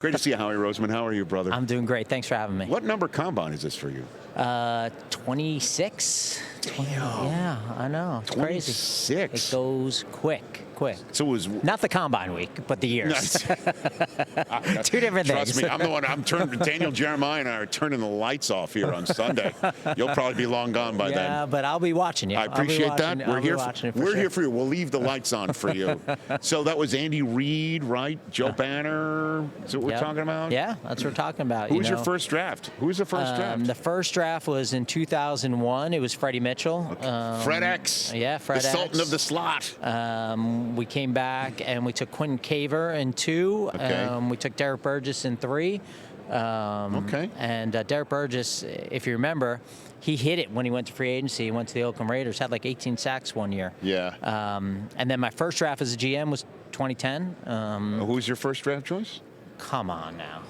Great to see you, Howie Roseman. How are you, brother? I'm doing great. Thanks for having me. What number combine is this for you? 26. Damn. Yeah, I know. It's 26. crazy. It goes quick. So it was not the combine week, but the years. Nice. Two different things. Trust me, I'm the one. Daniel Jeremiah and I are turning the lights off here on Sunday. You'll probably be long gone by then. Yeah, but I'll be watching you. I appreciate that. We're here for you. We'll leave the lights on for you. So that was Andy Reid, right? Joe Banner. Is that what we're talking about? Yeah, that's what we're talking about. Who was your first draft? Who was the first draft? The first draft was in 2001. It was Freddie Mitchell. Okay. Fred X. Yeah, Fred the X. Sultan of the slot. We came back and we took Quentin Caver in 2. Okay. We took Derek Burgess in 3. Okay. And Derek Burgess, if you remember, he hit it when he went to free agency. He went to the Oakland Raiders, had like 18 sacks one year. Yeah. And then my first draft as a GM was 2010. Who was your first draft choice? Come on now.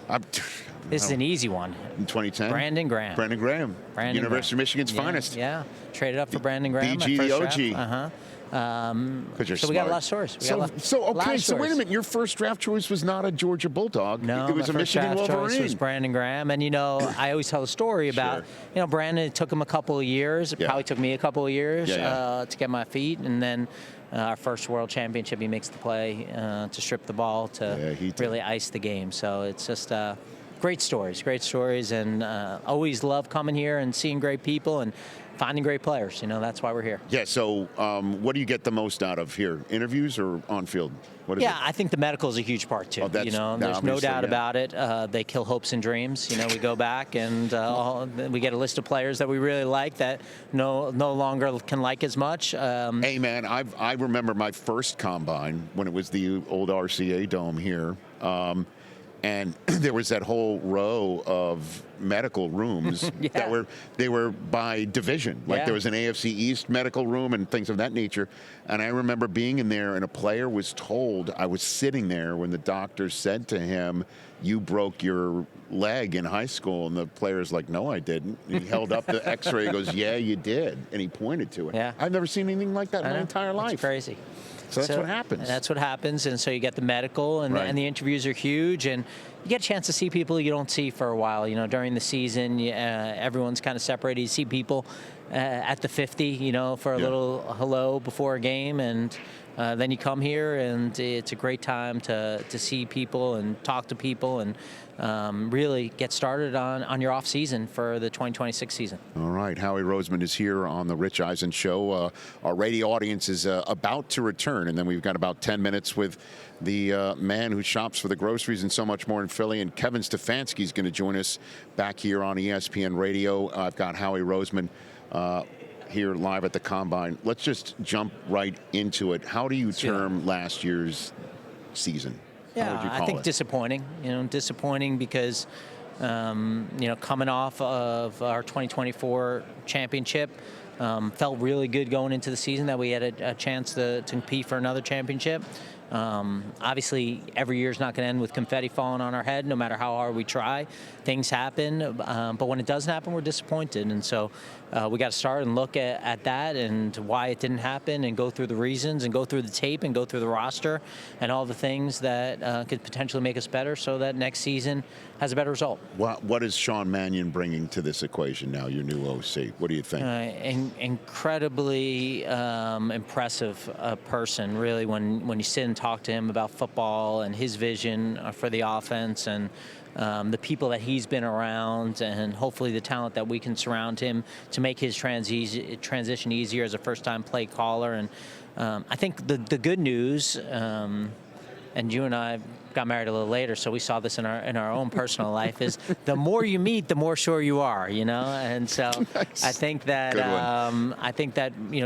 This is an easy one. In 2010? Brandon Graham. University of Michigan's finest. Yeah. Traded up for Brandon Graham. BG, the OG. Uh-huh. Because you're so smart. we got a lot of stories. So wait a minute. Your first draft choice was not a Georgia Bulldog. No, it was a Michigan Wolverine. Choice was Brandon Graham, and I always tell a story about Brandon. It took him a couple of years. It probably took me a couple of years to get my feet, and then our first World Championship, he makes the play to strip the ball to really ice the game. So it's just great stories, and always love coming here and seeing great people and finding great players. That's why we're here. Yeah, so what do you get the most out of here? Interviews or on field? What is it? I think the medical is a huge part too. There's no doubt about it. They kill hopes and dreams. We go back and we get a list of players that we really like that no longer can like as much. Hey man, I remember my first combine when it was the old RCA Dome here. And there was that whole row of medical rooms that were by division. Like there was an AFC East medical room and things of that nature. And I remember being in there and a player was told, I was sitting there when the doctor said to him, "You broke your leg in high school." And the player's like, "No, I didn't." And he held up the x-ray. He goes, "Yeah, you did." And he pointed to it. Yeah. I've never seen anything like that in my entire life. It's crazy. So that's what happens. That's what happens, and so you get the medical, and the interviews are huge, and you get a chance to see people you don't see for a while. During the season, everyone's kind of separated. You see people at the 50, for a little hello before a game, and then you come here, and it's a great time to see people and talk to people and really get started on your off season for the 2026 season. All right, Howie Roseman is here on the Rich Eisen Show. Our radio audience is about to return, and then we've got about 10 minutes with the man who shops for the groceries and so much more in Philly, and Kevin Stefanski is going to join us back here on ESPN Radio. I've got Howie Roseman here live at the Combine. Let's just jump right into it. How do you term last year's season? Yeah, I think disappointing. Disappointing because, coming off of our 2024 championship, felt really good going into the season that we had a chance to compete for another championship. Obviously, every year is not going to end with confetti falling on our head, no matter how hard we try. Things happen, but when it doesn't happen, we're disappointed. And so we got to start and look at that and why it didn't happen and go through the reasons and go through the tape and go through the roster and all the things that could potentially make us better so that next season has a better result. What is Sean Mannion bringing to this equation now, your new OC? What do you think? Incredibly impressive person, really, when you sit and talk to him about football and his vision for the offense and the people that he's been around and hopefully the talent that we can surround him to make his transition easier as a first-time play caller. And I think the good news, and you and I got married a little later, so we saw this in our own personal life, is the more you meet, the more sure you are, And so nice. I think that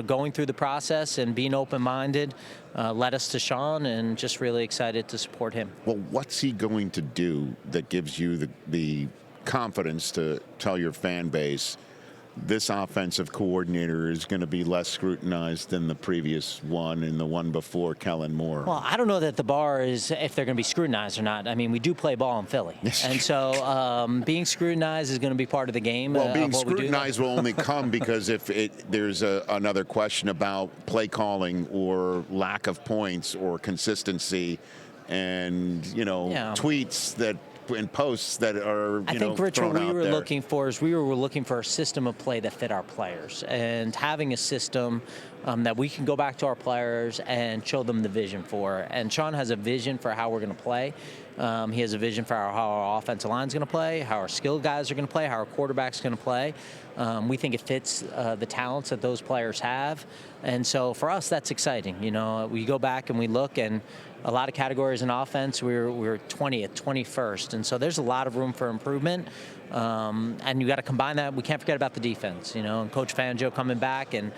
going through the process and being open-minded led us to Sean, and just really excited to support him. Well, what's he going to do that gives you the confidence to tell your fan base this offensive coordinator is going to be less scrutinized than the previous one and the one before, Kellen Moore? Well, I don't know that the bar is if they're going to be scrutinized or not. I mean, we do play ball in Philly. And so being scrutinized is going to be part of the game. Well, being scrutinized will only come because if there's another question about play calling or lack of points or consistency and, tweets that in posts that are I think, Rich, what thrown we out were there. looking for is we were looking for a system of play that fit our players, and having a system that we can go back to our players and show them the vision for. And Sean has a vision for how we're going to play. He has a vision for how our offensive line is going to play, how our skilled guys are going to play, how our quarterback's going to play. We think it fits the talents that those players have. And so for us, that's exciting. You know, we go back and we look, and a lot of categories in offense, we're 20th, 21st. And so there's a lot of room for improvement. And you got to combine that. We can't forget about the defense, you know, and Coach Fangio coming back, and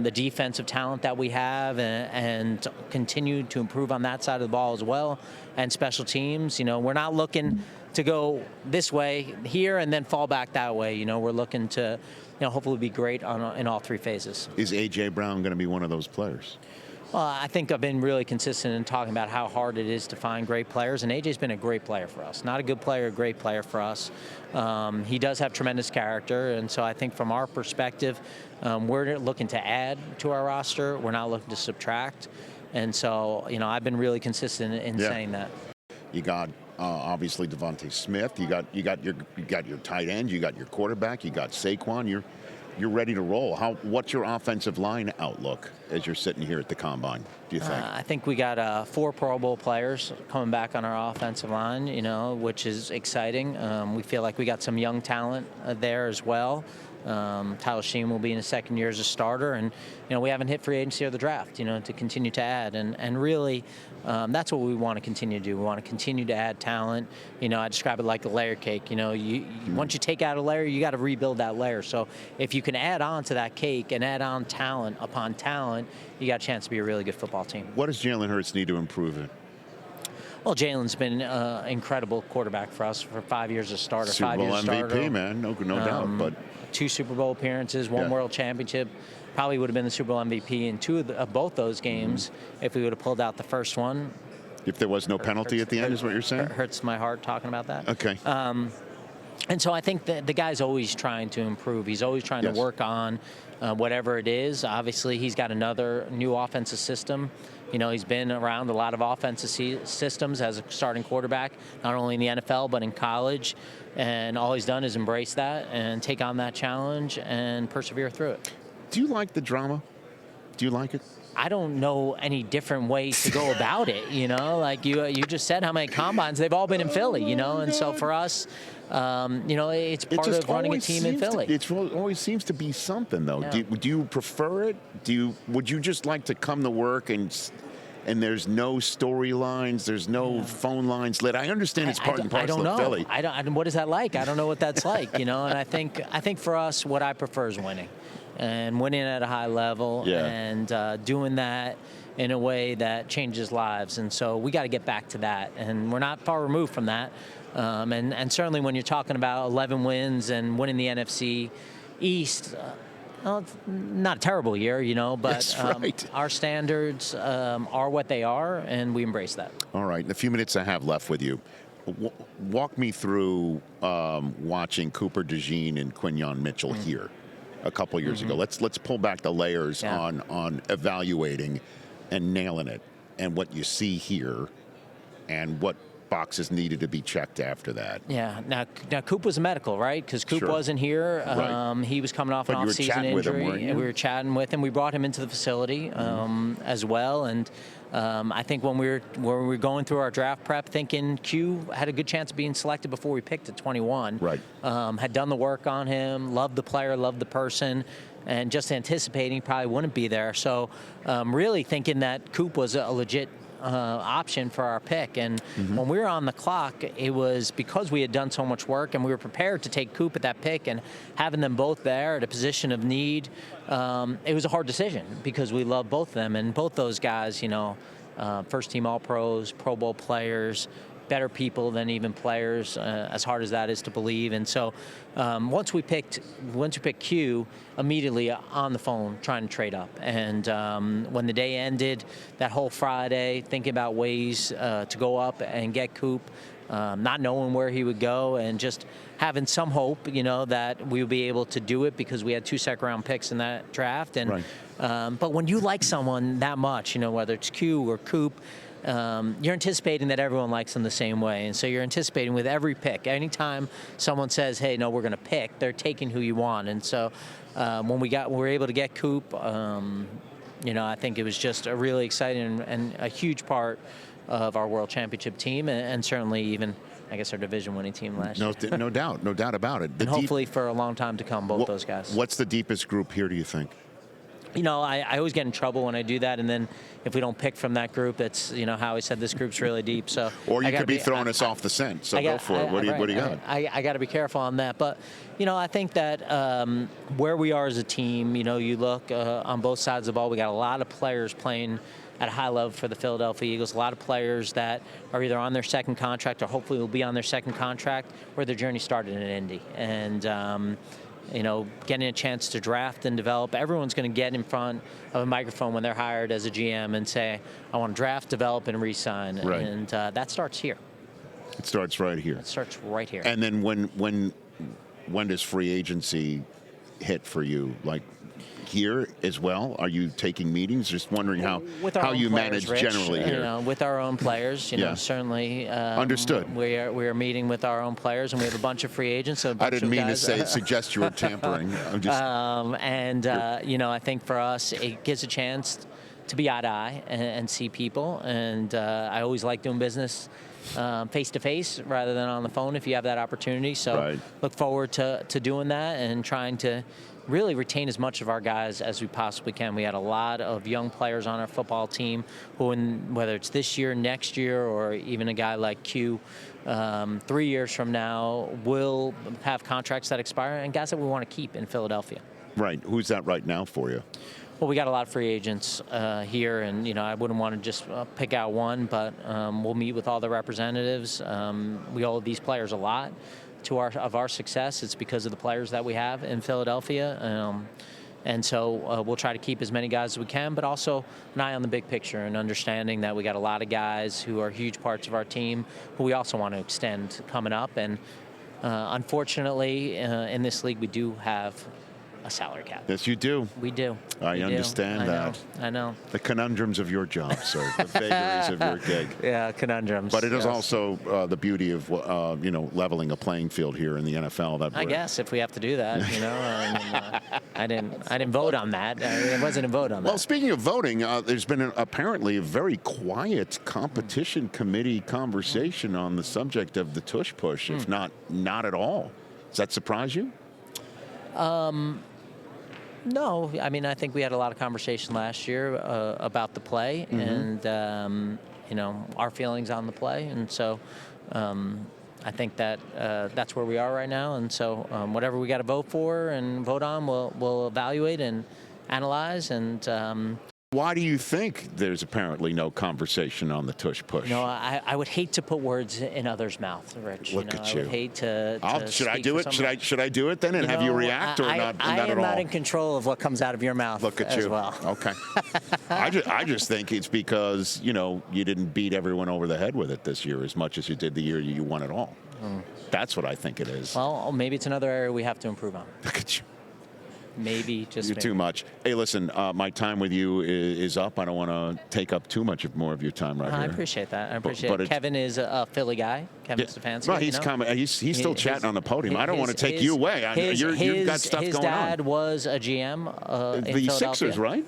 the defensive talent that we have, and continue to improve on that side of the ball as well. And special teams, you know, we're not looking to go this way here and then fall back that way. You know, we're looking to, you know, hopefully be great in all three phases. Is A.J. Brown going to be one of those players? Well, I think I've been really consistent in talking about how hard it is to find great players, and AJ's been a great player for us. Not a good player, a great player for us. He does have tremendous character, and so I think from our perspective, we're looking to add to our roster. We're not looking to subtract. And so, you know, I've been really consistent in saying that. You got obviously Devontae Smith. You got your tight end. You got your quarterback. You got Saquon. You're ready to roll. What's your offensive line outlook as you're sitting here at the combine, do you think? I think we got 4 Pro Bowl players coming back on our offensive line, you know, which is exciting. We feel like we got some young talent there as well. Tyler Sheen will be in his second year as a starter, and you know, we haven't hit free agency or the draft, you know, to continue to add, and really that's what we want to continue to do. We want to continue to add talent. You know, I describe it like a layer cake. You know, once you take out a layer, you got to rebuild that layer. So if you can add on to that cake and add on talent upon talent, you got a chance to be a really good football team. What does Jalen Hurts need to improve in? Well, Jalen's been an incredible quarterback for us for 5 years as starter. Super Bowl 5 years MVP, starter. man, no doubt. But 2 Super Bowl appearances, 1 World Championship. Probably would have been the Super Bowl MVP in 2 of both those games if we would have pulled out the first one. If there was no penalty at the end, is what you're saying? Hurts my heart talking about that. Okay. And so I think that the guy's always trying to improve. He's always trying to work on whatever it is. Obviously, he's got another new offensive system. You know, he's been around a lot of offensive systems as a starting quarterback, not only in the NFL but in college. And all he's done is embrace that and take on that challenge and persevere through it. Do you like the drama? Do you like it? I don't know any different way to go about it, you know? Like you just said how many combines, they've all been in Philly, you know? And so for us, you know, it's part of running a team in Philly. It always seems to be something, though. Yeah. Do you prefer it? Would you just like to come to work and there's no storylines, there's no phone lines lit? I understand it's part and parcel of Philly. I don't. What is that like? I don't know what that's like, you know? And I think for us, what I prefer is winning. And winning at a high level and doing that in a way that changes lives. And so we got to get back to that. And we're not far removed from that. And certainly when you're talking about 11 wins and winning the NFC East, well, it's not a terrible year, you know, but That's right. Our standards are what they are, and we embrace that. All right, in the few minutes I have left with you, walk me through watching Cooper DeJean and Quinyon Mitchell here a couple years ago. Let's pull back the layers on evaluating and nailing it, and what you see here, and what boxes needed to be checked after that. Yeah. Now Coop was a medical, right? Because Coop wasn't here. Right. He was coming off an off-season injury, and we were chatting with him. We brought him into the facility as well, and I think when we were going through our draft prep, thinking Q had a good chance of being selected before we picked at 21. Right. Had done the work on him, loved the player, loved the person, and just anticipating he probably wouldn't be there. So really thinking that Coop was a legit option for our pick. And when we were on the clock, it was because we had done so much work and we were prepared to take Coop at that pick, and having them both there at a position of need, it was a hard decision because we love both of them, and both those guys, you know, first team All-Pros, Pro Bowl players, better people than even players, as hard as that is to believe. And so once we picked Q, immediately on the phone trying to trade up. And when the day ended, that whole Friday, thinking about ways to go up and get Coop, not knowing where he would go, and just having some hope, you know, that we would be able to do it because we had 2 second-round picks in that draft. And but when you like someone that much, you know, whether it's Q or Coop, you're anticipating that everyone likes them the same way. And so you're anticipating with every pick. Anytime someone says, hey, no, we're going to pick, they're taking who you want. And so when we were able to get Coop, I think it was just a really exciting and a huge part of our World Championship team, and certainly even, I guess, our division-winning team last year. No doubt about it. And hopefully for a long time to come, both those guys. What's the deepest group here, do you think? I always get in trouble when I do that, and then if we don't pick from that group, that's, Howie said this group's really deep. So or you could be throwing us off the scent, so go for it. What do you got? I got to be careful on that. But, I think that where we are as a team, you look on both sides of the ball, we got a lot of players playing at a high level for the Philadelphia Eagles, a lot of players that are either on their second contract or hopefully will be on their second contract where their journey started in Indy. And, getting a chance to draft and develop. Everyone's going to get in front of a microphone when they're hired as a GM and say, I want to draft, develop, and re-sign. Right. And that starts here. It starts right here. It starts right here. And then when does free agency hit for you? Like here as well? Are you taking meetings? Just wondering how you manage Rich, generally here. With our own players, Yeah. certainly. Understood. We are meeting with our own players, and we have a bunch of free agents. So I didn't mean to suggest you were tampering. I'm just. I think for us, it gives a chance to be eye to eye and see people. And I always like doing business face to face rather than on the phone if you have that opportunity. So look forward to doing that and trying to really retain as much of our guys as we possibly can. We had a lot of young players on our football team who, whether it's this year, next year, or even a guy like Q, 3 years from now, will have contracts that expire, and guys that we want to keep in Philadelphia. Right. Who's that right now for you? Well, we got a lot of free agents here, and I wouldn't want to just pick out one, but we'll meet with all the representatives. We owe these players a lot of our success. It's because of the players that we have in Philadelphia. And so we'll try to keep as many guys as we can, but also an eye on the big picture and understanding that we got a lot of guys who are huge parts of our team who we also want to extend coming up. And unfortunately, in this league, we do have a salary cap. Yes, you do. We do. I understand that. I know. The conundrums of your job, sir. The vagaries of your gig. Yeah, conundrums. But it is also the beauty of leveling a playing field here in the NFL. I guess if we have to do that, I didn't vote on that. It wasn't a vote on that. Well, speaking of voting, there's been apparently a very quiet competition committee conversation on the subject of the Tush push, if not at all. Does that surprise you? No, I think we had a lot of conversation last year about the play and our feelings on the play, and so I think that that's where we are right now. And so whatever we got to vote for and vote on, we'll evaluate and analyze. And why do you think there's apparently no conversation on the Tush push? I would hate to put words in others' mouth, Rich. Look at you. I would hate to should I do it? Should I do it then and have you react or not at all? I am not in control of what comes out of your mouth. Look at as you. Well. Okay. I just think it's because you didn't beat everyone over the head with it this year as much as you did the year you won it all. That's what I think it is. Well, maybe it's another area we have to improve on. Look at you. Maybe just You're too much. Hey, listen, my time with you is up. I don't want to take up too much more of your time right here. I appreciate that. I appreciate it. Kevin is a Philly guy. Kevin Stefanski. Well, he's still chatting on the podium. I don't want to take you away. You've got stuff going on. His dad was a GM in the Philadelphia. Sixers, right?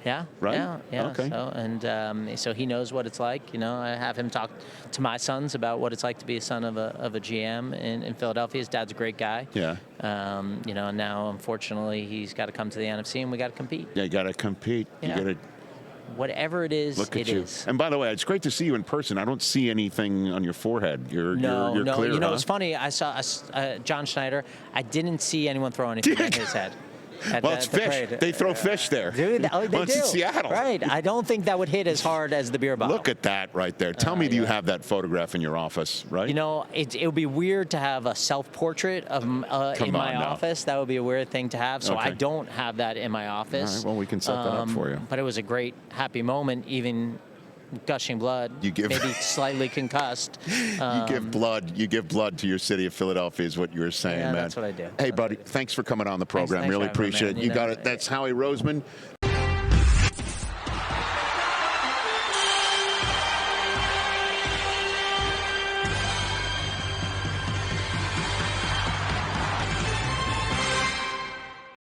Yeah. Right? Yeah. Okay. So he knows what it's like. I have him talk to my sons about what it's like to be a son of a GM in Philadelphia. His dad's a great guy. Yeah. And now, unfortunately, he's got to come to the NFC, and we got to compete. Yeah, you got to compete. Yeah. You got to. Whatever it is, Look at it you. is. And by the way, it's great to see you in person. I don't see anything on your forehead. You're clear. It's funny. I saw John Schneider. I didn't see anyone throw anything at his head. It's fish. They throw fish there. Dude, they do. It's in Seattle. Right. I don't think that would hit as hard as the beer bottle. Look at that right there. Tell me, do you have that photograph in your office, right? It would be weird to have a self-portrait of in my office. That would be a weird thing to have. So I don't have that in my office. All right, well, we can set that up for you. But it was a great, happy moment, even gushing blood, maybe slightly concussed. You give blood to your city of Philadelphia is what you were saying, man. That's what I do. Hey, buddy, thanks for coming on the program. Thanks really appreciate it. Man. You got it. That's Howie Roseman.